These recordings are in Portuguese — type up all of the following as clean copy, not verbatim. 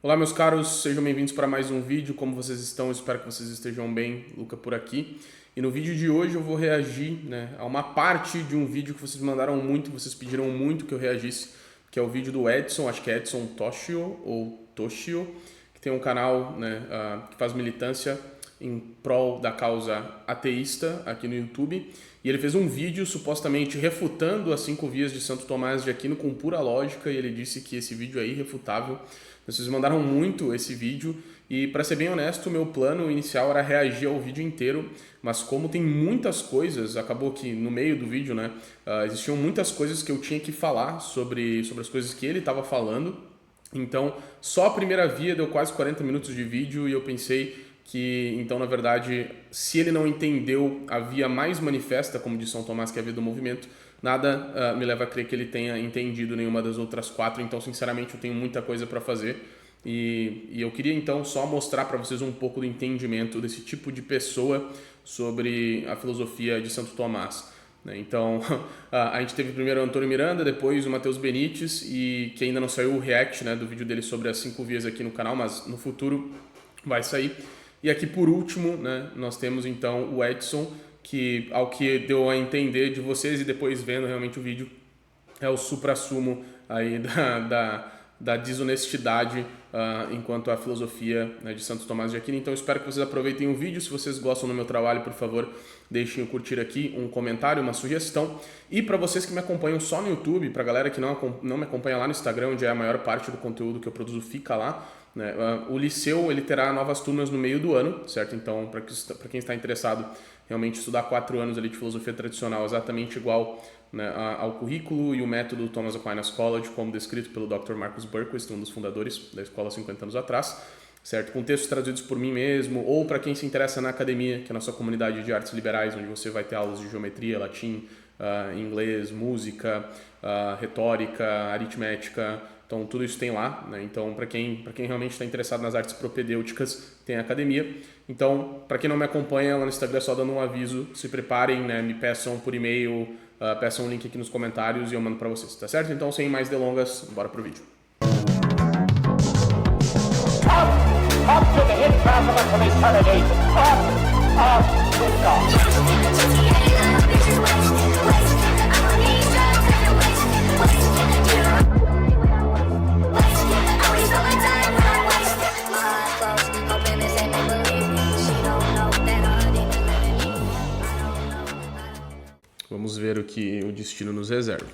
Olá, meus caros, sejam bem-vindos para mais um vídeo. Como vocês estão? Espero que vocês estejam bem. Luca por aqui. E no vídeo de hoje eu vou reagir, a uma parte de um vídeo que vocês mandaram muito, vocês pediram muito que eu reagisse, que é o vídeo do Edson, acho que é Edson Toshio ou Toshio, que tem um canal, que faz militância em prol da causa ateísta aqui no YouTube. E ele fez um vídeo supostamente refutando as 5 vias de Santo Tomás de Aquino com pura lógica, e ele disse que esse vídeo é irrefutável. Vocês mandaram muito esse vídeo e, para ser bem honesto, o meu plano inicial era reagir ao vídeo inteiro, mas como tem muitas coisas, acabou que no meio do vídeo, existiam muitas coisas que eu tinha que falar sobre as coisas que ele estava falando. Então, só a primeira via deu quase 40 minutos de vídeo e eu pensei que, então, na verdade, se ele não entendeu a via mais manifesta, como diz São Tomás, que é a via do movimento, nada me leva a crer que ele tenha entendido nenhuma das outras 4. Então, sinceramente, eu tenho muita coisa para fazer e eu queria, então, só mostrar para vocês um pouco do entendimento desse tipo de pessoa sobre a filosofia de Santo Tomás. Então, a gente teve primeiro o Antônio Miranda, depois o Matheus Benites, e que ainda não saiu o react do vídeo dele sobre as 5 vias aqui no canal, mas no futuro vai sair. E aqui por último, nós temos então o Edson, que ao que deu a entender de vocês e depois vendo realmente o vídeo, é o suprassumo aí da desonestidade enquanto a filosofia de Santo Tomás de Aquino. Então eu espero que vocês aproveitem o vídeo. Se vocês gostam do meu trabalho, por favor, deixem eu curtir aqui um comentário, uma sugestão. E para vocês que me acompanham só no YouTube, para a galera que não me acompanha lá no Instagram, onde é a maior parte do conteúdo que eu produzo fica lá, o Liceu ele terá novas turmas no meio do ano, certo? Então, para quem está interessado realmente estudar 4 anos ali de filosofia tradicional exatamente igual ao currículo e o método Thomas Aquinas College, como descrito pelo Dr. Marcus Berquist, um dos fundadores da escola 50 anos atrás, certo? Com textos traduzidos por mim mesmo, ou para quem se interessa na academia, que é a nossa comunidade de artes liberais, onde você vai ter aulas de geometria, latim, inglês, música, retórica, aritmética. Então, tudo isso tem lá, Então, para quem realmente está interessado nas artes propedêuticas, tem a academia. Então, para quem não me acompanha lá no Instagram, só dando um aviso, se preparem, me peçam por e-mail, peçam um link aqui nos comentários e eu mando para vocês, tá certo? Então, sem mais delongas, bora pro vídeo. Up to the hit traveler from eternity, Vamos ver o que o destino nos reserva.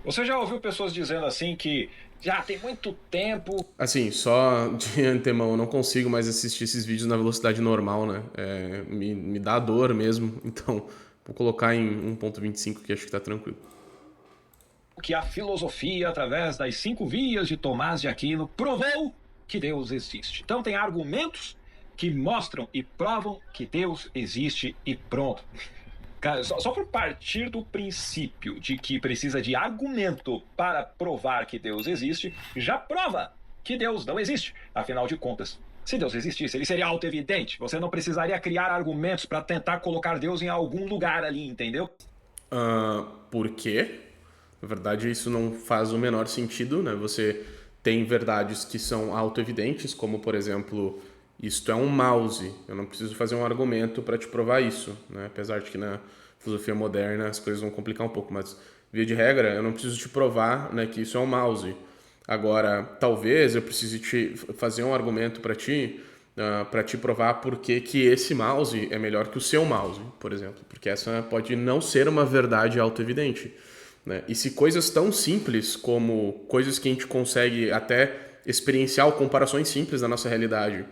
Você já ouviu pessoas dizendo assim que já tem muito tempo... Assim, só de antemão, eu não consigo mais assistir esses vídeos na velocidade normal, me dá dor mesmo, então vou colocar em 1.25 que acho que tá tranquilo. Que a filosofia, através das 5 vias de Tomás de Aquino, provou que Deus existe. Então tem argumentos que mostram e provam que Deus existe e pronto. Cara, só por partir do princípio de que precisa de argumento para provar que Deus existe, já prova que Deus não existe. Afinal de contas, se Deus existisse, ele seria auto-evidente. Você não precisaria criar argumentos para tentar colocar Deus em algum lugar ali, entendeu? Por quê? Na verdade, isso não faz o menor sentido, Você tem verdades que são auto-evidentes, como, por exemplo, isto é um mouse. Eu não preciso fazer um argumento para te provar isso, Apesar de que na filosofia moderna as coisas vão complicar um pouco, mas, via de regra, eu não preciso te provar que isso é um mouse. Agora, talvez eu precise te fazer um argumento para te provar por que esse mouse é melhor que o seu mouse, por exemplo. Porque essa pode não ser uma verdade auto-evidente. E se coisas tão simples como coisas que a gente consegue até experienciar ou comparações simples da nossa realidade,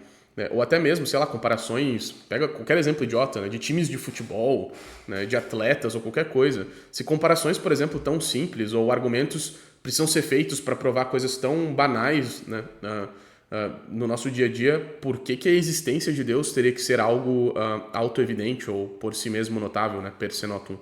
ou até mesmo, sei lá, comparações, pega qualquer exemplo idiota, de times de futebol, de atletas ou qualquer coisa. Se comparações, por exemplo, tão simples ou argumentos precisam ser feitos para provar coisas tão banais no nosso dia a dia, por que a existência de Deus teria que ser algo auto-evidente ou por si mesmo notável, per se notum?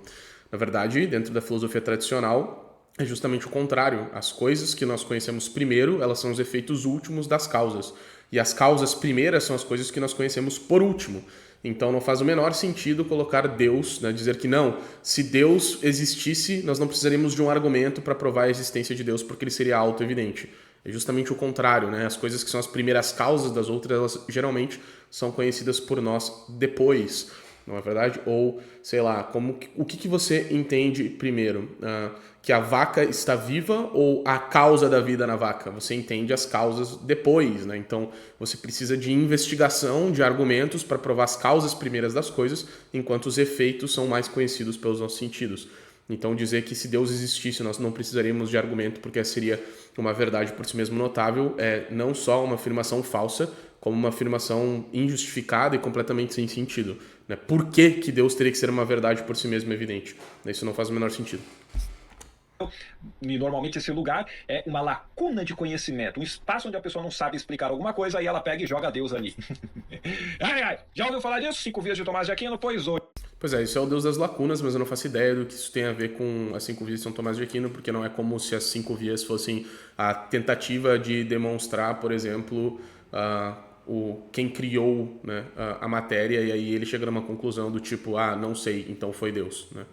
Na verdade, dentro da filosofia tradicional, é justamente o contrário. As coisas que nós conhecemos primeiro, elas são os efeitos últimos das causas. E as causas primeiras são as coisas que nós conhecemos por último. Então não faz o menor sentido colocar Deus, né, dizer que não, se Deus existisse, nós não precisaríamos de um argumento para provar a existência de Deus, porque ele seria auto-evidente. É justamente o contrário, né? As coisas que são as primeiras causas das outras, elas geralmente são conhecidas por nós depois, não é verdade? Ou, sei lá, o que você entende primeiro? Que a vaca está viva ou a causa da vida na vaca? Você entende as causas depois, né? Então, você precisa de investigação, de argumentos para provar as causas primeiras das coisas, enquanto os efeitos são mais conhecidos pelos nossos sentidos. Então, dizer que se Deus existisse, nós não precisaríamos de argumento, porque seria uma verdade por si mesmo notável, é não só uma afirmação falsa, como uma afirmação injustificada e completamente sem sentido, né? Por que Deus teria que ser uma verdade por si mesmo evidente? Isso não faz o menor sentido. E normalmente esse lugar é uma lacuna de conhecimento, um espaço onde a pessoa não sabe explicar alguma coisa, aí ela pega e joga Deus ali. Já ouviu falar disso? 5 vias de Tomás de Aquino? Pois é, isso é o Deus das lacunas, mas eu não faço ideia do que isso tem a ver com as 5 vias de São Tomás de Aquino, porque não é como se as 5 vias fossem a tentativa de demonstrar, por exemplo, quem criou, né, a matéria, e aí ele chega numa conclusão do tipo, não sei, então foi Deus, né?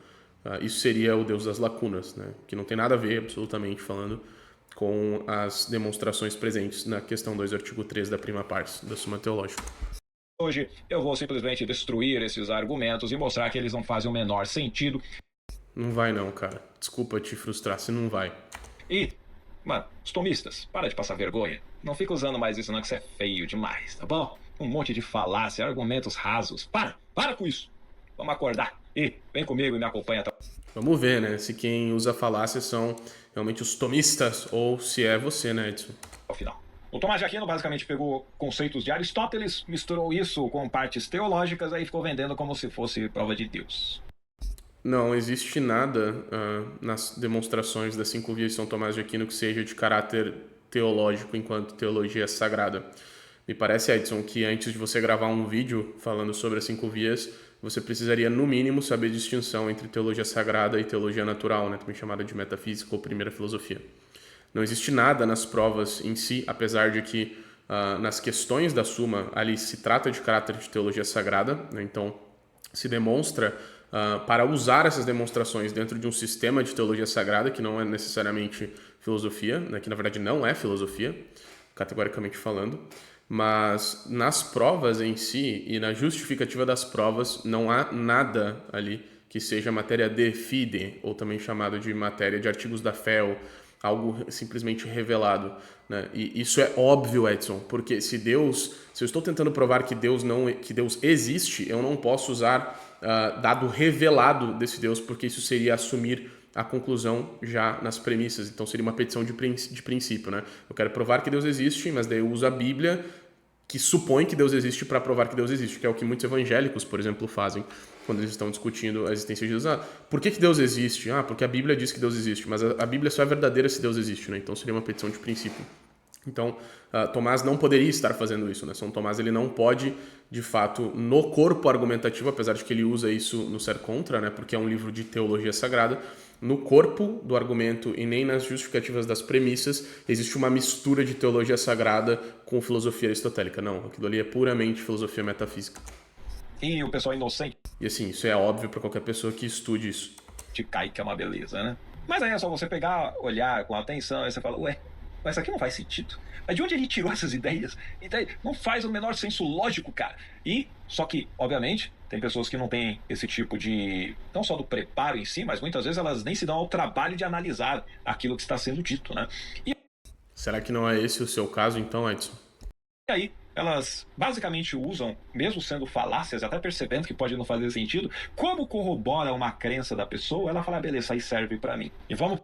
Isso seria o Deus das lacunas, né? Que não tem nada a ver, absolutamente falando, com as demonstrações presentes na questão 2, artigo 3 da prima pars da Suma Teológica. Hoje eu vou simplesmente destruir esses argumentos e mostrar que eles não fazem o menor sentido. Não vai não, cara. Desculpa te frustrar, você não vai. E, mano, os tomistas, para de passar vergonha. Não fica usando mais isso não, que isso é feio demais, tá bom? Um monte de falácia, argumentos rasos. Para com isso. Vamos acordar. E vem comigo e me acompanha. Vamos ver, né? Se quem usa falácia são realmente os tomistas ou se é você, né, Edson? Ao final. O Tomás de Aquino basicamente pegou conceitos de Aristóteles, misturou isso com partes teológicas, aí ficou vendendo como se fosse prova de Deus. Não existe nada nas demonstrações das 5 vias de São Tomás de Aquino que seja de caráter teológico enquanto teologia sagrada. Me parece, Edson, que antes de você gravar um vídeo falando sobre as 5 vias, você precisaria, no mínimo, saber a distinção entre teologia sagrada e teologia natural, né, também chamada de metafísica ou primeira filosofia. Não existe nada nas provas em si, apesar de que nas questões da Suma ali se trata de caráter de teologia sagrada, né, então se demonstra para usar essas demonstrações dentro de um sistema de teologia sagrada, que não é necessariamente filosofia, né, que na verdade não é filosofia, categoricamente falando, mas nas provas em si e na justificativa das provas não há nada ali que seja matéria de fide, ou também chamado de matéria de artigos da fé, ou algo simplesmente revelado, né? E isso é óbvio, Edson, porque se eu estou tentando provar que Deus existe, eu não posso usar dado revelado desse Deus, porque isso seria assumir a conclusão já nas premissas, então seria uma petição de princípio, né? Eu quero provar que Deus existe, mas daí eu uso a Bíblia que supõe que Deus existe para provar que Deus existe, que é o que muitos evangélicos, por exemplo, fazem quando eles estão discutindo a existência de Deus. Por que Deus existe? Porque a Bíblia diz que Deus existe, mas a Bíblia só é verdadeira se Deus existe, né? Então seria uma petição de princípio. Então, Tomás não poderia estar fazendo isso, né? São Tomás ele não pode, de fato, no corpo argumentativo, apesar de que ele usa isso no Ser Contra, né? Porque é um livro de teologia sagrada, no corpo do argumento e nem nas justificativas das premissas existe uma mistura de teologia sagrada com filosofia aristotélica. Não, aquilo ali é puramente filosofia metafísica. E o pessoal inocente. E assim, isso é óbvio para qualquer pessoa que estude isso. Te cai que é uma beleza, né? Mas aí é só você pegar, olhar com atenção e você fala, ué, mas isso aqui não faz sentido. Mas de onde ele tirou essas ideias? Então, não faz o menor senso lógico, cara. Só que, obviamente, tem pessoas que não têm esse tipo de... não só do preparo em si, mas muitas vezes elas nem se dão ao trabalho de analisar aquilo que está sendo dito, né? Será que não é esse o seu caso, então, Edson? E aí, elas basicamente usam, mesmo sendo falácias, até percebendo que pode não fazer sentido, como corrobora uma crença da pessoa, ela fala, beleza, aí serve pra mim. E vamos...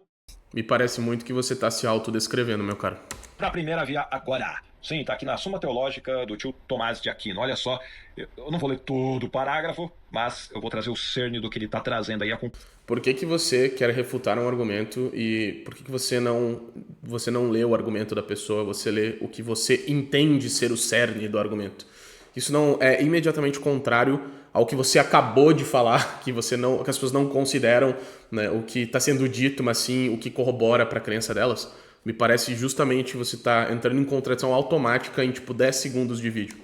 Me parece muito que você está se autodescrevendo, meu caro. Para a primeira via agora. Sim, tá aqui na Suma Teológica do tio Tomás de Aquino. Olha só, eu não vou ler todo o parágrafo, mas eu vou trazer o cerne do que ele está trazendo aí. Por que você quer refutar um argumento e por que você não lê o argumento da pessoa, você lê o que você entende ser o cerne do argumento? Isso não é imediatamente contrário ao que você acabou de falar, que as pessoas não consideram, né, o que está sendo dito, mas sim o que corrobora para a crença delas. Me parece justamente você está entrando em contradição automática em tipo 10 segundos de vídeo.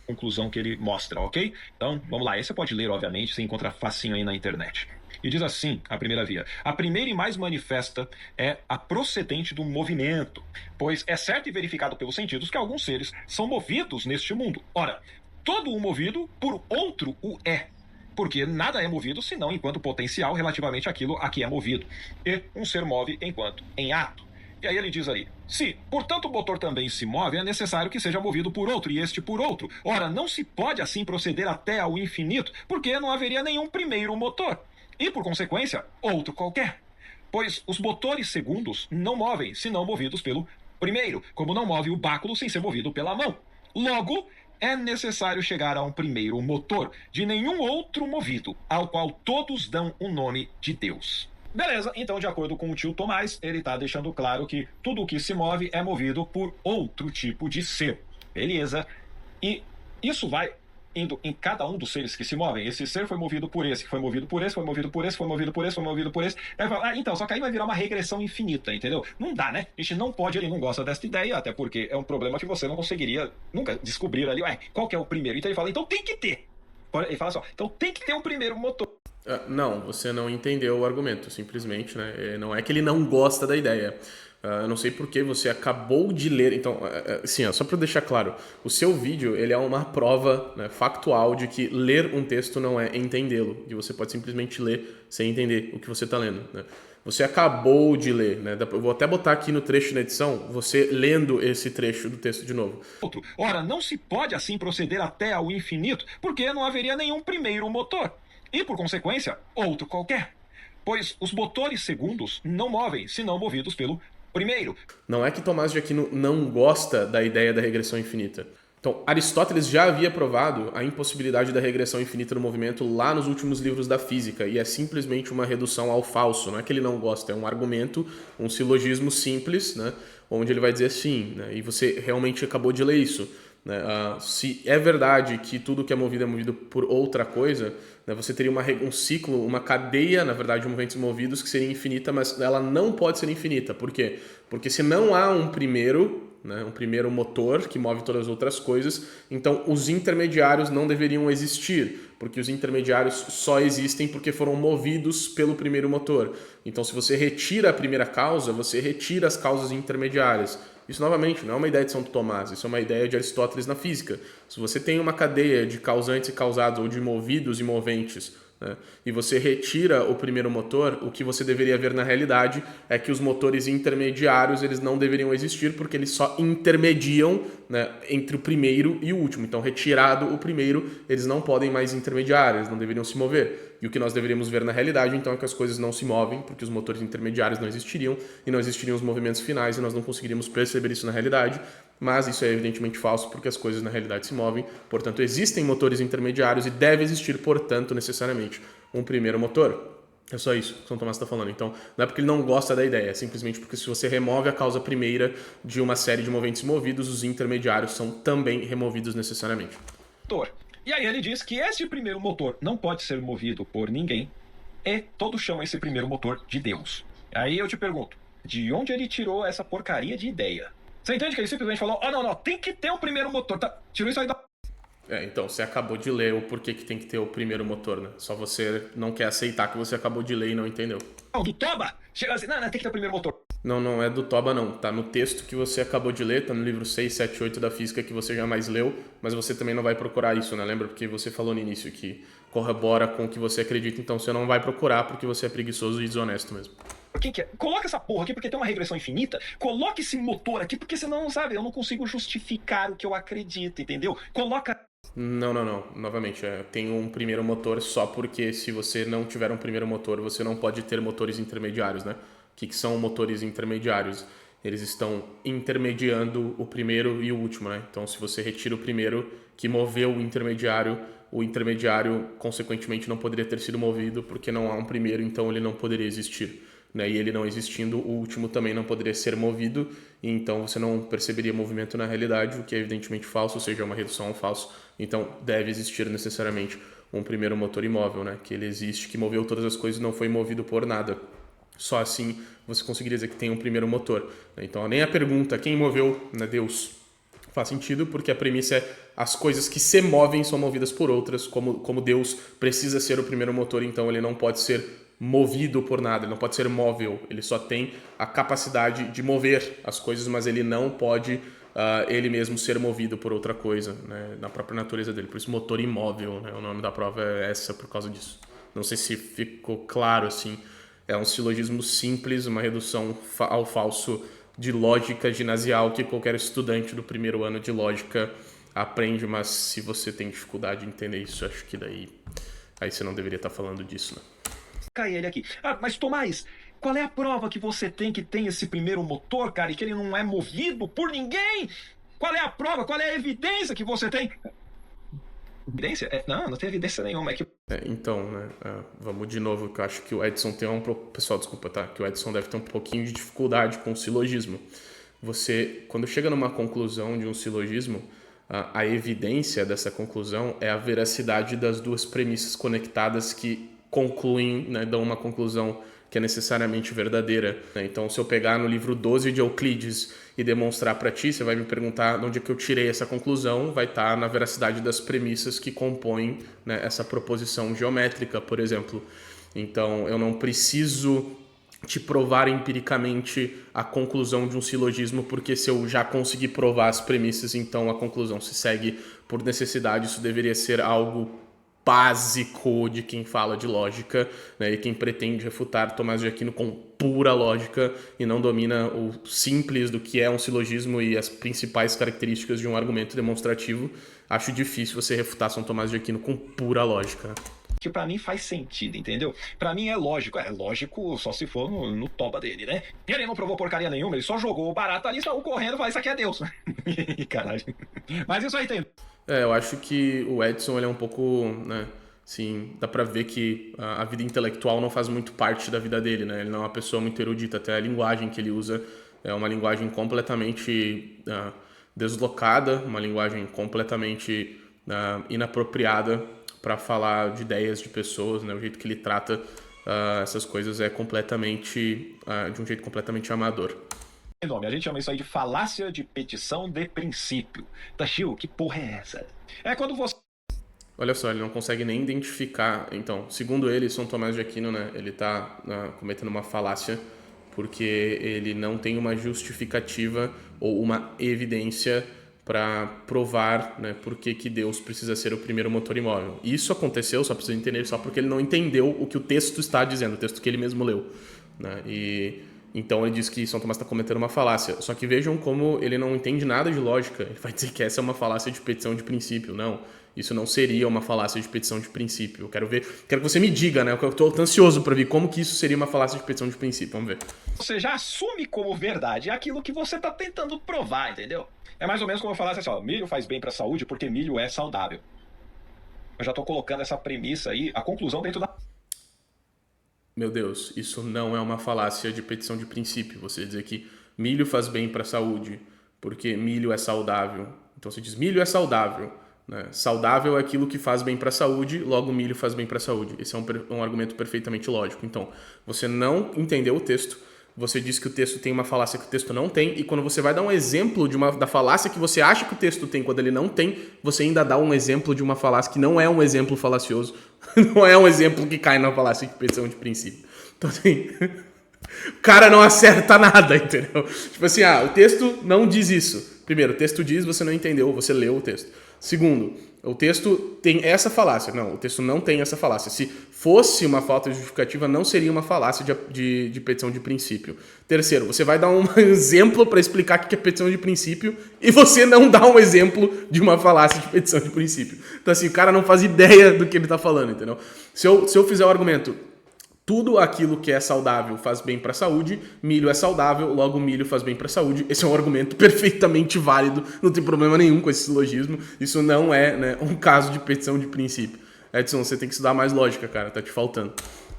conclusão que ele mostra, ok? Então, vamos lá. Esse você pode ler, obviamente, você encontra facinho aí na internet. E diz assim, a primeira via: a primeira e mais manifesta é a procedente do movimento, pois é certo e verificado pelos sentidos que alguns seres são movidos neste mundo. Ora, todo o movido por outro o é, porque nada é movido senão enquanto potencial relativamente àquilo a que é movido, e um ser move enquanto em ato. E aí ele diz ali: se, portanto, o motor também se move, é necessário que seja movido por outro, e este por outro. Ora, não se pode assim proceder até ao infinito, porque não haveria nenhum primeiro motor, e, por consequência, outro qualquer. Pois os motores segundos não movem, senão movidos pelo primeiro, como não move o báculo sem ser movido pela mão. Logo, é necessário chegar a um primeiro motor, de nenhum outro movido, ao qual todos dão o nome de Deus. Beleza, então, de acordo com o tio Tomás, ele está deixando claro que tudo o que se move é movido por outro tipo de ser. Beleza? E isso vai indo em cada um dos seres que se movem. Esse ser foi movido por esse, que foi movido por esse, foi movido por esse, foi movido por esse, foi movido por esse. Aí fala, então, só que aí vai virar uma regressão infinita, entendeu? Não dá, né? A gente não pode, ele não gosta dessa ideia, até porque é um problema que você não conseguiria nunca descobrir ali, qual que é o primeiro? Então ele fala, então tem que ter. Ele fala só, então tem que ter um primeiro motor. Não, você não entendeu o argumento, simplesmente, né? Não é que ele não gosta da ideia. Eu não sei porque você acabou de ler. Então, assim, só para deixar claro, o seu vídeo ele é uma prova, né, factual de que ler um texto não é entendê-lo. E você pode simplesmente ler sem entender o que você está lendo, né? Você acabou de ler, né? Eu vou até botar aqui no trecho da edição, você lendo esse trecho do texto de novo. Ora, não se pode assim proceder até ao infinito, porque não haveria nenhum primeiro motor, e, por consequência, outro qualquer. Pois os motores segundos não movem, senão movidos pelo primeiro. Não é que Tomás de Aquino não gosta da ideia da regressão infinita. Então, Aristóteles já havia provado a impossibilidade da regressão infinita no movimento lá nos últimos livros da física, e é simplesmente uma redução ao falso. Não é que ele não gosta, é um argumento, um silogismo simples, né, onde ele vai dizer sim, né, e você realmente acabou de ler isso. Né? Se é verdade que tudo que é movido por outra coisa, né, você teria um ciclo, uma cadeia, na verdade, de movimentos movidos que seria infinita, mas ela não pode ser infinita. Por quê? Porque se não há um primeiro, né, um primeiro motor que move todas as outras coisas, então os intermediários não deveriam existir, porque os intermediários só existem porque foram movidos pelo primeiro motor. Então, se você retira a primeira causa, você retira as causas intermediárias. Isso, novamente, não é uma ideia de São Tomás, isso é uma ideia de Aristóteles na física. Se você tem uma cadeia de causantes e causados, ou de movidos e moventes, né, e você retira o primeiro motor, o que você deveria ver na realidade é que os motores intermediários eles não deveriam existir porque eles só intermediam, né, entre o primeiro e o último. Então, retirado o primeiro, eles não podem mais intermediar, eles não deveriam se mover. E o que nós deveríamos ver na realidade, então, é que as coisas não se movem porque os motores intermediários não existiriam e não existiriam os movimentos finais e nós não conseguiríamos perceber isso na realidade. Mas isso é evidentemente falso porque as coisas na realidade se movem, portanto existem motores intermediários e deve existir, portanto, necessariamente um primeiro motor. É só isso que São Tomás está falando. Então, não é porque ele não gosta da ideia, é simplesmente porque se você remove a causa primeira de uma série de movimentos movidos, os intermediários são também removidos necessariamente. E aí ele diz que esse primeiro motor não pode ser movido por ninguém e todos chamam esse primeiro motor de Deus. Aí eu te pergunto, de onde ele tirou essa porcaria de ideia? Você entende que ele simplesmente falou, não, tem que ter um primeiro motor, tá? Tirou isso aí da... Então, você acabou de ler o porquê que tem que ter o primeiro motor, né? Só você não quer aceitar que você acabou de ler e não entendeu. Do Toba! Chega assim, não, tem que ter o primeiro motor. Não é do Toba não, tá no texto que você acabou de ler, tá no livro 6, 7, 8 da física que você jamais leu, mas você também não vai procurar isso, né? Lembra? Porque você falou no início que corrobora com o que você acredita, então você não vai procurar porque você é preguiçoso e desonesto mesmo. Quem que é? Coloca essa porra aqui porque tem uma regressão infinita. Coloca esse motor aqui porque senão, sabe, eu não consigo justificar o que eu acredito, entendeu? Coloca... Não. Novamente, tem um primeiro motor só porque se você não tiver um primeiro motor, você não pode ter motores intermediários, né? O que são motores intermediários? Eles estão intermediando o primeiro e o último, né? Então, se você retira o primeiro que moveu o intermediário, consequentemente, não poderia ter sido movido porque não há um primeiro, então ele não poderia existir. Né? E ele não existindo, o último também não poderia ser movido, e então você não perceberia movimento na realidade, o que é evidentemente falso, ou seja, é uma redução ao falso. Então deve existir necessariamente um primeiro motor imóvel, né? Que ele existe, que moveu todas as coisas e não foi movido por nada. Só assim você conseguiria dizer que tem um primeiro motor. Né? Então nem a pergunta, quem moveu, né, Deus, Faz sentido, porque a premissa é as coisas que se movem são movidas por outras, como Deus precisa ser o primeiro motor, então ele não pode ser movido por nada, ele não pode ser móvel, ele só tem a capacidade de mover as coisas, mas ele não pode ele mesmo ser movido por outra coisa, né, na própria natureza dele. Por isso motor imóvel, né, o nome da prova é essa por causa disso. Não sei se ficou claro assim, é um silogismo simples, uma redução ao falso de lógica ginasial que qualquer estudante do primeiro ano de lógica aprende, mas se você tem dificuldade em entender isso, acho que daí aí você não deveria estar falando disso, né? Cai ele aqui. Ah, mas Tomás, qual é a prova que você tem que tem esse primeiro motor, cara, e que ele não é movido por ninguém? Qual é a prova? Qual é a evidência que você tem? Evidência? Não tem evidência nenhuma. Então, né, vamos de novo, que eu acho que o Edson tem pessoal, desculpa, tá? Que o Edson deve ter um pouquinho de dificuldade com o silogismo. Você, quando chega numa conclusão de um silogismo, a evidência dessa conclusão é a veracidade das duas premissas conectadas que concluem, né, dão uma conclusão que é necessariamente verdadeira. Então, se eu pegar no livro 12 de Euclides e demonstrar para ti, você vai me perguntar de onde é que eu tirei essa conclusão, vai estar na veracidade das premissas que compõem, né, essa proposição geométrica, por exemplo. Então, eu não preciso te provar empiricamente a conclusão de um silogismo, porque se eu já conseguir provar as premissas, então a conclusão se segue por necessidade. Isso deveria ser algo básico de quem fala de lógica, né, e quem pretende refutar Tomás de Aquino com pura lógica e não domina o simples do que é um silogismo e as principais características de um argumento demonstrativo. Acho difícil você refutar São Tomás de Aquino com pura lógica. Que pra mim faz sentido, entendeu? Pra mim é lógico só se for no toba dele, né? Ele não provou porcaria nenhuma, ele só jogou o barato ali, saiu correndo e falou, isso aqui é Deus. Caralho. Mas isso aí tem. Eu acho que o Edson ele é um pouco, né, assim, dá pra ver que a vida intelectual não faz muito parte da vida dele, né? Ele não é uma pessoa muito erudita, até a linguagem que ele usa é uma linguagem completamente deslocada, uma linguagem completamente inapropriada para falar de ideias de pessoas, né? O jeito que ele trata essas coisas é completamente de um jeito completamente amador. A gente chama isso aí de falácia de petição de princípio. Tachio, que porra é essa? É quando você... Olha só, ele não consegue nem identificar. Então, segundo ele, São Tomás de Aquino, né, ele está cometendo uma falácia porque ele não tem uma justificativa ou uma evidência para provar, né, por que Deus precisa ser o primeiro motor imóvel. Isso aconteceu, só precisa entender, só porque ele não entendeu o que o texto está dizendo, o texto que ele mesmo leu, né? Então ele diz que São Tomás está cometendo uma falácia. Só que vejam como ele não entende nada de lógica. Ele vai dizer que essa é uma falácia de petição de princípio. Não, isso não seria uma falácia de petição de princípio. Eu quero que você me diga, né? Eu estou ansioso para ver como que isso seria uma falácia de petição de princípio. Vamos ver. Você já assume como verdade aquilo que você está tentando provar, entendeu? É mais ou menos como eu falasse assim, ó, milho faz bem para a saúde porque milho é saudável. Eu já estou colocando essa premissa aí, a conclusão dentro da... Meu Deus, isso não é uma falácia de petição de princípio. Você dizer que milho faz bem para a saúde porque milho é saudável. Então você diz milho é saudável, né? Saudável é aquilo que faz bem para a saúde, logo milho faz bem para a saúde. Esse é um argumento perfeitamente lógico. Então, você não entendeu o texto, você diz que o texto tem uma falácia que o texto não tem, e quando você vai dar um exemplo da falácia que você acha que o texto tem quando ele não tem, você ainda dá um exemplo de uma falácia que não é um exemplo falacioso, não é um exemplo que cai na falácia de petição de princípio. Então, assim, o cara não acerta nada, entendeu? Tipo assim, o texto não diz isso. Primeiro, o texto diz, você não entendeu, você leu o texto. Segundo, o texto tem essa falácia. Não, o texto não tem essa falácia. Se fosse uma falta justificativa, não seria uma falácia de petição de princípio. Terceiro, você vai dar um exemplo para explicar o que é petição de princípio e você não dá um exemplo de uma falácia de petição de princípio. Então, assim, o cara não faz ideia do que ele está falando, entendeu? Se eu fizer o argumento, tudo aquilo que é saudável faz bem para a saúde, milho é saudável, logo milho faz bem para a saúde. Esse é um argumento perfeitamente válido, não tem problema nenhum com esse silogismo. Isso não é, né, um caso de petição de princípio. Edson, você tem que estudar mais lógica, cara, tá te faltando.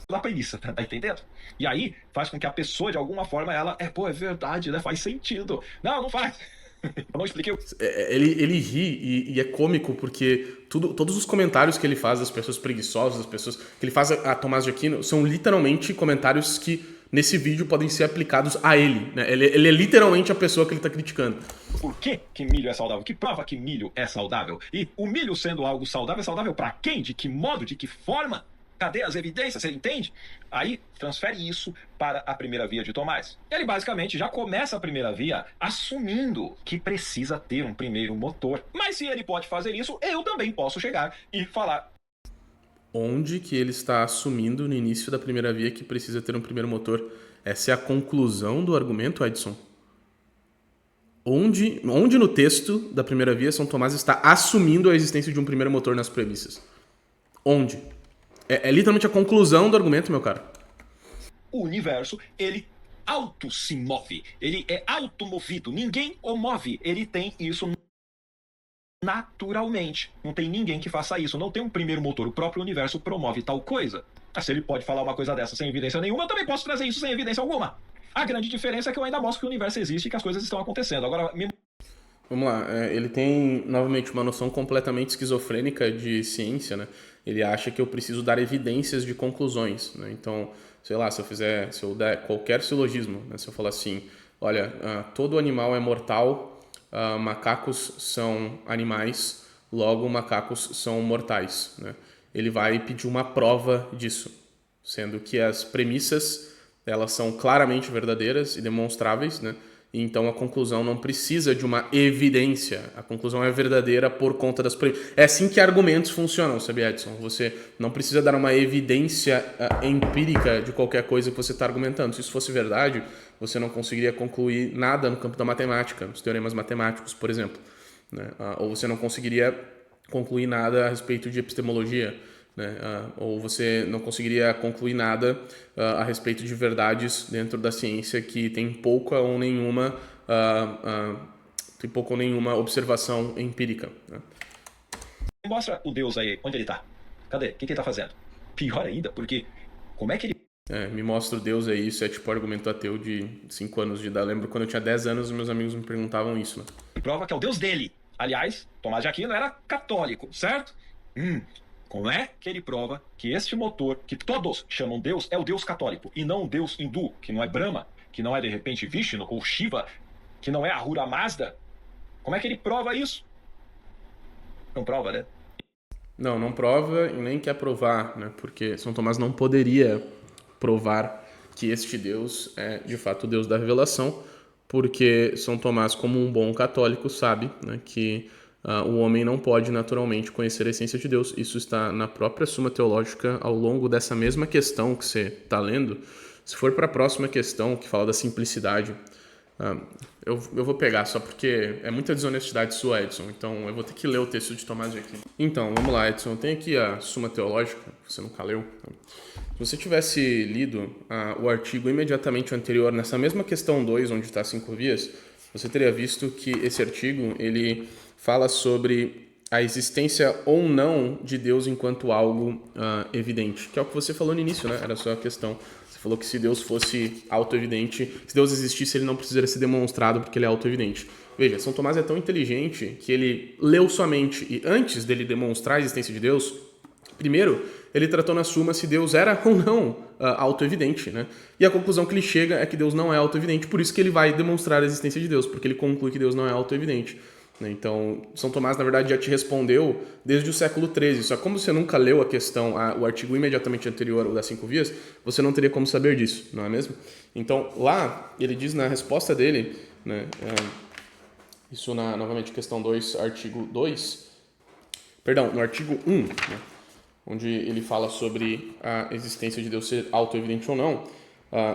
Da premissa, tá entendendo? E aí faz com que a pessoa, de alguma forma, ela, é verdade, né, faz sentido. Não faz. Eu não expliquei. Ele ri e é cômico porque todos os comentários que ele faz das pessoas preguiçosas, das pessoas que ele faz a Tomás de Aquino, são literalmente comentários que nesse vídeo podem ser aplicados a ele, né? Ele é literalmente a pessoa que ele está criticando. Por que que milho é saudável? Que prova que milho é saudável? E o milho sendo algo saudável, é saudável para quem? De que modo? De que forma? Cadê as evidências? Você entende? Aí transfere isso para a primeira via de Tomás. Ele basicamente já começa a primeira via assumindo que precisa ter um primeiro motor. Mas se ele pode fazer isso, eu também posso chegar e falar. Onde que ele está assumindo no início da primeira via que precisa ter um primeiro motor? Essa é a conclusão do argumento, Edson? Onde no texto da primeira via São Tomás está assumindo a existência de um primeiro motor nas premissas? Onde? É literalmente a conclusão do argumento, meu cara. O universo, ele auto se move. Ele é automovido. Ninguém o move. Ele tem isso naturalmente. Não tem ninguém que faça isso. Não tem um primeiro motor. O próprio universo promove tal coisa. Se ele pode falar uma coisa dessa sem evidência nenhuma, eu também posso trazer isso sem evidência alguma. A grande diferença é que eu ainda mostro que o universo existe e que as coisas estão acontecendo. Agora, Vamos lá, ele tem, novamente, uma noção completamente esquizofrênica de ciência, né? Ele acha que eu preciso dar evidências de conclusões, né? Então, sei lá, se eu der qualquer silogismo, né? Se eu falar assim, olha, todo animal é mortal, macacos são animais, logo macacos são mortais, né? Ele vai pedir uma prova disso, sendo que as premissas, elas são claramente verdadeiras e demonstráveis, né? Então a conclusão não precisa de uma evidência. A conclusão é verdadeira por conta das premissas. É assim que argumentos funcionam, sabe, Edson? Você não precisa dar uma evidência empírica de qualquer coisa que você está argumentando. Se isso fosse verdade, você não conseguiria concluir nada no campo da matemática, nos teoremas matemáticos, por exemplo, né? Ou você não conseguiria concluir nada a respeito de epistemologia, né? Ou você não conseguiria concluir nada a respeito de verdades dentro da ciência que tem pouca ou nenhuma observação empírica, né? Mostra o Deus aí, onde ele tá? Cadê? O que ele tá fazendo? Pior ainda, porque como é que ele... Me mostra o Deus aí, isso é tipo argumento ateu de 5 anos de idade. Eu lembro quando eu tinha 10 anos, meus amigos me perguntavam isso, né? Prova que é o Deus dele. Aliás, Tomás de Aquino era católico, certo? Como é que ele prova que este motor, que todos chamam Deus, é o Deus católico, e não o Deus hindu, que não é Brahma, que não é de repente Vishnu ou Shiva, que não é Ahura Mazda? Como é que ele prova isso? Não prova, né? Não prova e nem quer provar, né? Porque São Tomás não poderia provar que este Deus é de fato o Deus da revelação, porque São Tomás, como um bom católico, sabe, né, que o homem não pode naturalmente conhecer a essência de Deus. Isso está na própria Suma Teológica ao longo dessa mesma questão que você está lendo. Se for para a próxima questão, que fala da simplicidade, eu vou pegar só porque é muita desonestidade sua, Edson. Então eu vou ter que ler o texto de Tomás de Aquino. Então, vamos lá, Edson. Tem aqui a Suma Teológica, você nunca leu. Se você tivesse lido o artigo imediatamente anterior, nessa mesma questão 2, onde está 5 vias, você teria visto que esse artigo, ele fala sobre a existência ou não de Deus enquanto algo evidente, que é o que você falou no início, né? Era só a questão. Você falou que se Deus fosse auto-evidente, se Deus existisse, ele não precisaria ser demonstrado porque ele é auto-evidente. Veja, São Tomás é tão inteligente que ele leu sua mente e antes dele demonstrar a existência de Deus, primeiro, ele tratou na Suma se Deus era ou não auto-evidente, né? E a conclusão que ele chega é que Deus não é auto-evidente, por isso que ele vai demonstrar a existência de Deus, porque ele conclui que Deus não é auto-evidente. Então, São Tomás, na verdade, já te respondeu desde o século XIII. Só que como você nunca leu a questão, o artigo imediatamente anterior, o das 5 vias, você não teria como saber disso, não é mesmo? Então, lá, ele diz na resposta dele, né, isso novamente, questão 2, artigo 2, perdão, no artigo 1, né, onde ele fala sobre a existência de Deus ser auto-evidente ou não,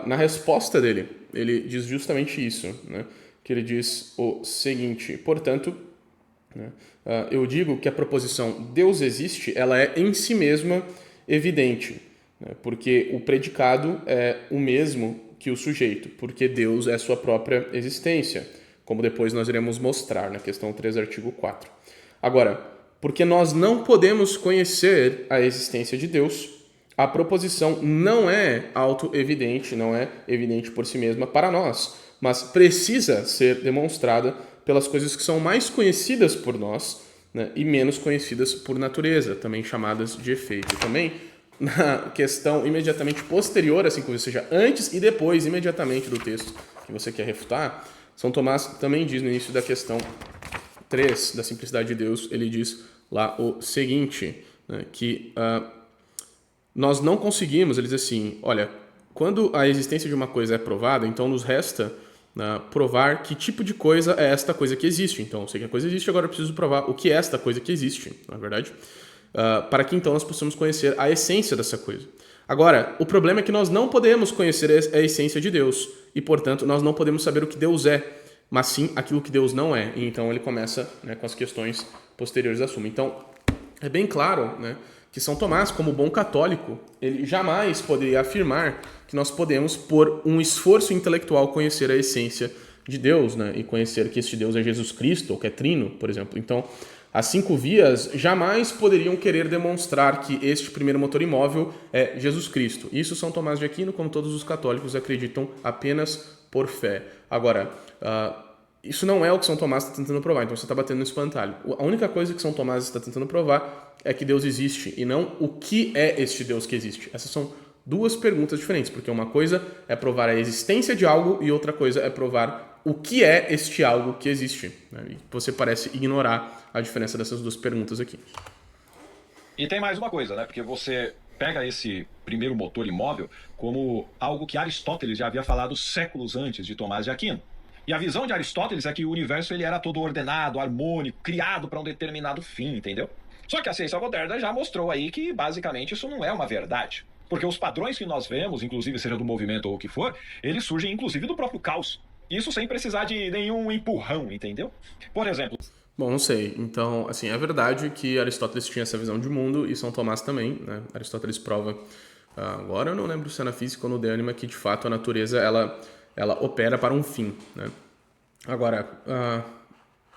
na resposta dele, ele diz justamente isso, né? Que ele diz o seguinte: portanto, né, eu digo que a proposição Deus existe, ela é em si mesma evidente, né, porque o predicado é o mesmo que o sujeito, porque Deus é sua própria existência, como depois nós iremos mostrar na questão 3, artigo 4. Agora, porque nós não podemos conhecer a existência de Deus, a proposição não é auto-evidente, não é evidente por si mesma para nós, mas precisa ser demonstrada pelas coisas que são mais conhecidas por nós, né, e menos conhecidas por natureza, também chamadas de efeito. Também, na questão imediatamente posterior, assim, ou seja, antes e depois, imediatamente do texto que você quer refutar, São Tomás também diz no início da questão 3 da simplicidade de Deus, ele diz lá o seguinte, né, que nós não conseguimos, ele diz assim, olha, quando a existência de uma coisa é provada, então nos resta provar que tipo de coisa é esta coisa que existe. Então, eu sei que a coisa existe, agora eu preciso provar o que é esta coisa que existe, não é verdade? Para que então nós possamos conhecer a essência dessa coisa. Agora, o problema é que nós não podemos conhecer a essência de Deus e, portanto, nós não podemos saber o que Deus é, mas sim aquilo que Deus não é. E então ele começa, né, com as questões posteriores à Suma. Então, é bem claro, né, que São Tomás, como bom católico, ele jamais poderia afirmar que nós podemos, por um esforço intelectual, conhecer a essência de Deus, né, e conhecer que este Deus é Jesus Cristo, ou que é trino, por exemplo. Então, as 5 vias jamais poderiam querer demonstrar que este primeiro motor imóvel é Jesus Cristo. Isso São Tomás de Aquino, como todos os católicos, acreditam apenas por fé. Agora, isso não é o que São Tomás está tentando provar, então você está batendo no espantalho. A única coisa que São Tomás está tentando provar é que Deus existe, e não o que é este Deus que existe. Essas são 2 perguntas diferentes, porque uma coisa é provar a existência de algo e outra coisa é provar o que é este algo que existe. Né? E você parece ignorar a diferença dessas 2 perguntas aqui. E tem mais uma coisa, né? Porque você pega esse primeiro motor imóvel como algo que Aristóteles já havia falado séculos antes de Tomás de Aquino. E a visão de Aristóteles é que o universo ele era todo ordenado, harmônico, criado para um determinado fim, entendeu? Só que a ciência moderna já mostrou aí que basicamente isso não é uma verdade. Porque os padrões que nós vemos, inclusive seja do movimento ou o que for, eles surgem inclusive do próprio caos. Isso sem precisar de nenhum empurrão, entendeu? Por exemplo... Bom, não sei. Então, assim, é verdade que Aristóteles tinha essa visão de mundo e São Tomás também, né? Aristóteles prova, agora eu não lembro se é na física ou no De Anima, que de fato a natureza, ela opera para um fim, né? Agora,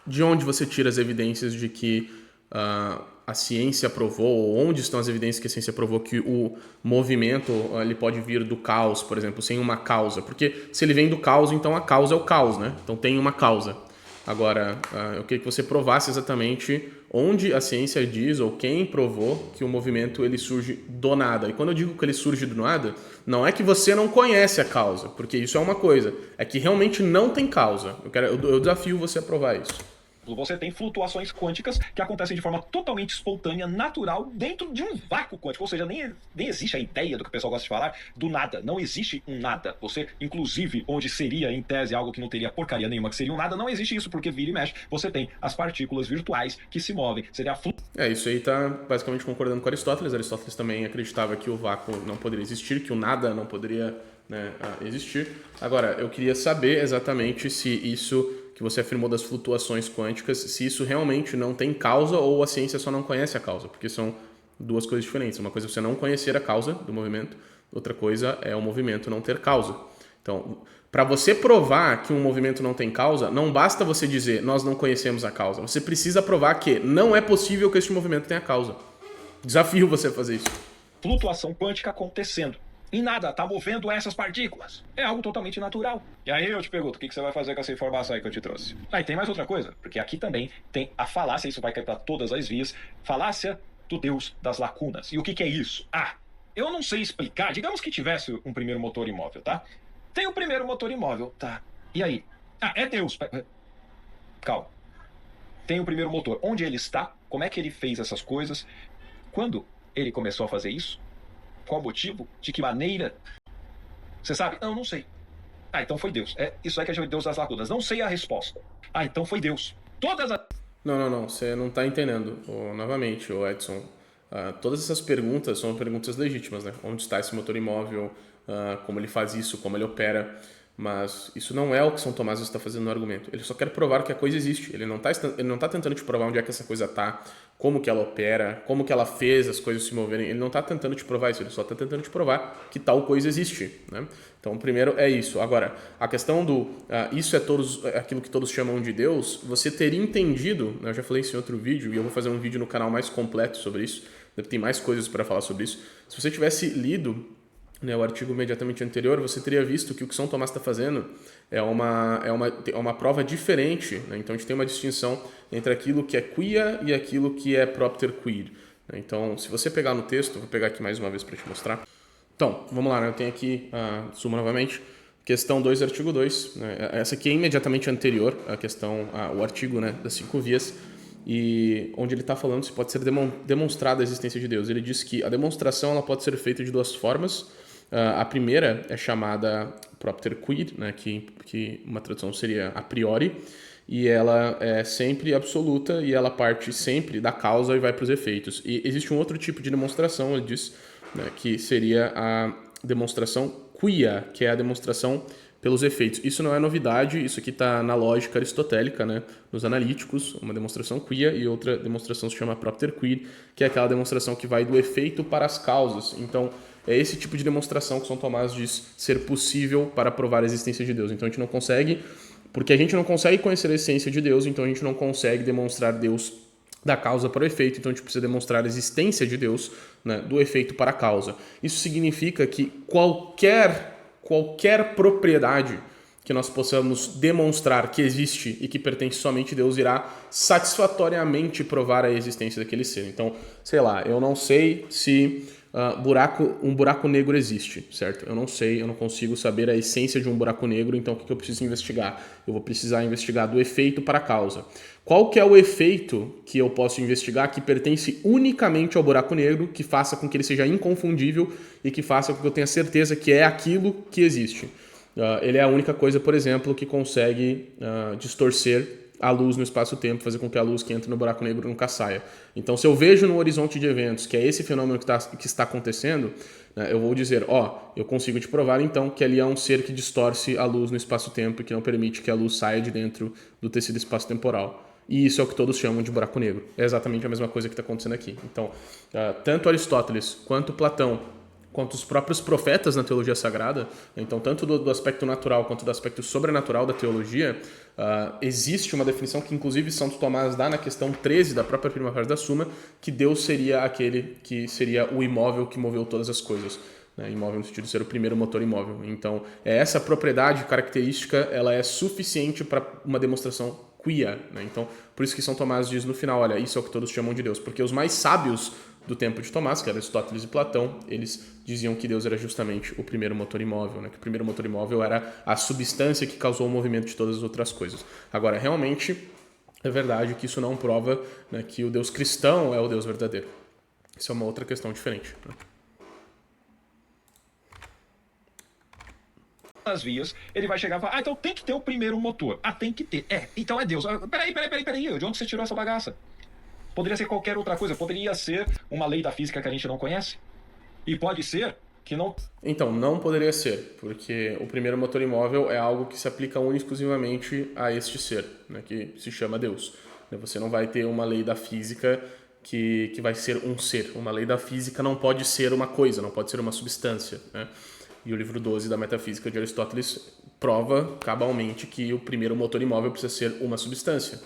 de onde você tira as evidências de que a ciência provou, ou onde estão as evidências que a ciência provou que o movimento ele pode vir do caos, por exemplo, sem uma causa? Porque se ele vem do caos, então a causa é o caos, né? Então tem uma causa. Agora, eu queria que você provasse exatamente onde a ciência diz, ou quem provou que o movimento ele surge do nada. E quando eu digo que ele surge do nada, não é que você não conhece a causa, porque isso é uma coisa, é que realmente não tem causa. Eu desafio você a provar isso. Você tem flutuações quânticas que acontecem de forma totalmente espontânea, natural, dentro de um vácuo quântico. Ou seja, nem existe a ideia do que o pessoal gosta de falar do nada. Não existe um nada. Você, inclusive, onde seria, em tese, algo que não teria porcaria nenhuma, que seria um nada, não existe isso, porque vira e mexe. Você tem as partículas virtuais que se movem. Seria a isso aí está basicamente concordando com Aristóteles. Aristóteles também acreditava que o vácuo não poderia existir, que o nada não poderia, né, existir. Agora, eu queria saber exatamente se isso que você afirmou das flutuações quânticas, se isso realmente não tem causa ou a ciência só não conhece a causa, porque são 2 coisas diferentes. Uma coisa é você não conhecer a causa do movimento, outra coisa é o movimento não ter causa. Então, para você provar que um movimento não tem causa, não basta você dizer nós não conhecemos a causa, você precisa provar que não é possível que este movimento tenha causa. Desafio você a fazer isso. Flutuação quântica acontecendo. E nada, tá movendo essas partículas. É algo totalmente natural. E aí eu te pergunto, o que você vai fazer com essa informação aí que eu te trouxe? E tem mais outra coisa, porque aqui também tem a falácia, isso vai cair para todas as vias, falácia do Deus das lacunas. E o que é isso? Eu não sei explicar, digamos que tivesse um primeiro motor imóvel, tá? Tem o primeiro motor imóvel, tá? E aí? É Deus. Calma. Tem o primeiro motor. Onde ele está? Como é que ele fez essas coisas? Quando ele começou a fazer isso? Qual o motivo? De que maneira? Você sabe? Não sei. Então foi Deus. Isso aí que é Deus das lacunas. Não sei a resposta. Então foi Deus. Todas as... Não. Você não está entendendo. Novamente, Edson. Todas essas perguntas são perguntas legítimas, né? Onde está esse motor imóvel? Como ele faz isso? Como ele opera? Mas isso não é o que São Tomás está fazendo no argumento. Ele só quer provar que a coisa existe. Ele não está tentando te provar onde é que essa coisa está, como que ela opera, como que ela fez as coisas se moverem. Ele não está tentando te provar isso. Ele só está tentando te provar que tal coisa existe, né? Então, primeiro é isso. Agora, a questão do isso é aquilo que todos chamam de Deus, você teria entendido, né? Eu já falei isso em outro vídeo e eu vou fazer um vídeo no canal mais completo sobre isso. Deve ter mais coisas para falar sobre isso. Se você tivesse lido, né, o artigo imediatamente anterior, você teria visto que o que São Tomás está fazendo é uma prova diferente, né? Então a gente tem uma distinção entre aquilo que é quia e aquilo que é propter quid, né? Então, se você pegar no texto, vou pegar aqui mais uma vez para te mostrar. Então, vamos lá, né? Eu tenho aqui a Suma novamente. questão 2, artigo 2. Né? Essa aqui é imediatamente anterior à questão, ao artigo, né, das 5 vias, e onde ele está falando se pode ser demonstrada a existência de Deus. Ele diz que a demonstração ela pode ser feita de duas formas. A primeira é chamada propter quid, né, que uma tradução seria a priori, e ela é sempre absoluta e ela parte sempre da causa e vai para os efeitos. E existe um outro tipo de demonstração, ele diz, né, que seria a demonstração quia, que é a demonstração pelos efeitos. Isso não é novidade, isso aqui está na lógica aristotélica, né, nos analíticos, uma demonstração quia e outra demonstração se chama propter quid, que é aquela demonstração que vai do efeito para as causas. Então, é esse tipo de demonstração que São Tomás diz ser possível para provar a existência de Deus. Então, a gente não consegue, porque a gente não consegue conhecer a essência de Deus, então a gente não consegue demonstrar Deus da causa para o efeito, então a gente precisa demonstrar a existência de Deus, né, do efeito para a causa. Isso significa que qualquer propriedade que nós possamos demonstrar que existe e que pertence somente a Deus irá satisfatoriamente provar a existência daquele ser. Então, sei lá, eu não sei se um buraco negro existe, certo? Eu não sei, eu não consigo saber a essência de um buraco negro, então o que eu preciso investigar? Eu vou precisar investigar do efeito para a causa. Qual que é o efeito que eu posso investigar que pertence unicamente ao buraco negro, que faça com que ele seja inconfundível e que faça com que eu tenha certeza que é aquilo que existe? Ele é a única coisa, por exemplo, que consegue distorcer a luz no espaço-tempo, fazer com que a luz que entra no buraco negro nunca saia. Então, se eu vejo no horizonte de eventos que é esse fenômeno que está acontecendo, né, eu vou dizer, eu consigo te provar então que ali há um ser que distorce a luz no espaço-tempo e que não permite que a luz saia de dentro do tecido espaço-temporal. E isso é o que todos chamam de buraco negro. É exatamente a mesma coisa que está acontecendo aqui. Então, tanto Aristóteles quanto Platão, quanto os próprios profetas na teologia sagrada, então tanto do aspecto natural quanto do aspecto sobrenatural da teologia, existe uma definição que inclusive Santo Tomás dá na questão 13 da própria primeira parte da Suma, que Deus seria aquele que seria o imóvel que moveu todas as coisas. Né? Imóvel no sentido de ser o primeiro motor imóvel. Então, essa propriedade característica ela é suficiente para uma demonstração quia. Né? Então, por isso que São Tomás diz no final, olha, isso é o que todos chamam de Deus, porque os mais sábios do tempo de Tomás, que era Aristóteles e Platão, eles diziam que Deus era justamente o primeiro motor imóvel, né? Que o primeiro motor imóvel era a substância que causou o movimento de todas as outras coisas. Agora, realmente, é verdade que isso não prova, né, que o Deus cristão é o Deus verdadeiro. Isso é uma outra questão diferente. Né? As vias, ele vai chegar e falar, então tem que ter o primeiro motor. Tem que ter. Então é Deus. Peraí, de onde você tirou essa bagaça? Poderia ser qualquer outra coisa, poderia ser uma lei da física que a gente não conhece. E pode ser que não... Então, não poderia ser, porque o primeiro motor imóvel é algo que se aplica única e exclusivamente a este ser, né, que se chama Deus. Você não vai ter uma lei da física que vai ser um ser. Uma lei da física não pode ser uma coisa, não pode ser uma substância. Né? E o livro 12 da Metafísica de Aristóteles prova cabalmente que o primeiro motor imóvel precisa ser uma substância.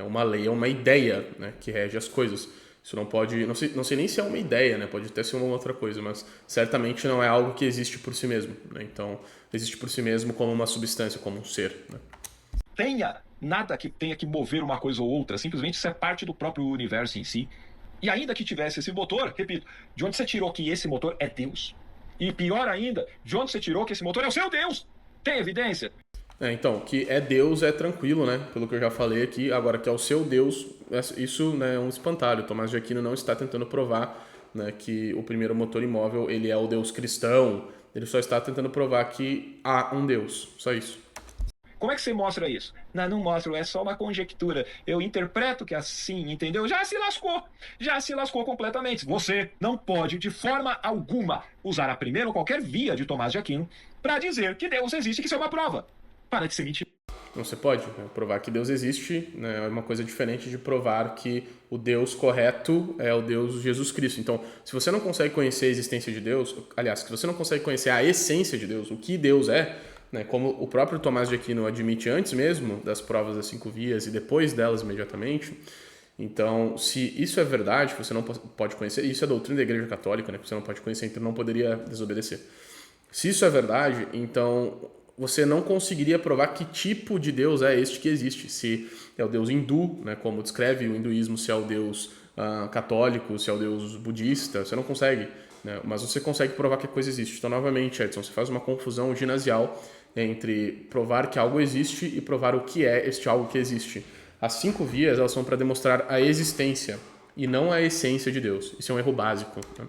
Uma lei é uma ideia, né, que rege as coisas. Isso não pode, não sei nem se é uma ideia, né, pode até ser uma outra coisa, mas certamente não é algo que existe por si mesmo. Né? Então, existe por si mesmo como uma substância, como um ser. Né? Tenha nada que tenha que mover uma coisa ou outra, simplesmente isso é parte do próprio universo em si. E ainda que tivesse esse motor, repito, de onde você tirou que esse motor é Deus? E pior ainda, de onde você tirou que esse motor é o seu Deus? Tem evidência? Então, que é Deus é tranquilo, né? Pelo que eu já falei aqui. Agora, que é o seu Deus, isso, né, é um espantalho. Tomás de Aquino não está tentando provar, né, que o primeiro motor imóvel ele é o Deus cristão. Ele só está tentando provar que há um Deus. Só isso. Como é que você mostra isso? Não mostro, é só uma conjectura. Eu interpreto que assim, entendeu? Já se lascou completamente. Você não pode, de forma alguma, usar a primeira ou qualquer via de Tomás de Aquino para dizer que Deus existe e que isso é uma prova. Para de ser mentira. Não, você pode, né? Provar que Deus existe, né? É uma coisa diferente de provar que o Deus correto é o Deus Jesus Cristo. Então, se você não consegue conhecer a existência de Deus, aliás, se você não consegue conhecer a essência de Deus, o que Deus é, né? Como o próprio Tomás de Aquino admite antes mesmo das provas das 5 vias e depois delas imediatamente, então, se isso é verdade, você não pode conhecer, isso é a doutrina da Igreja Católica, né? Que você não pode conhecer, então não poderia desobedecer. Se isso é verdade, então você não conseguiria provar que tipo de Deus é este que existe. Se é o Deus hindu, né, como descreve o hinduísmo, se é o Deus católico, se é o Deus budista, você não consegue. Né, mas você consegue provar que a coisa existe. Então, novamente, Edson, você faz uma confusão ginasial entre provar que algo existe e provar o que é este algo que existe. As 5 vias, elas são para demonstrar a existência e não a essência de Deus. Isso é um erro básico, né?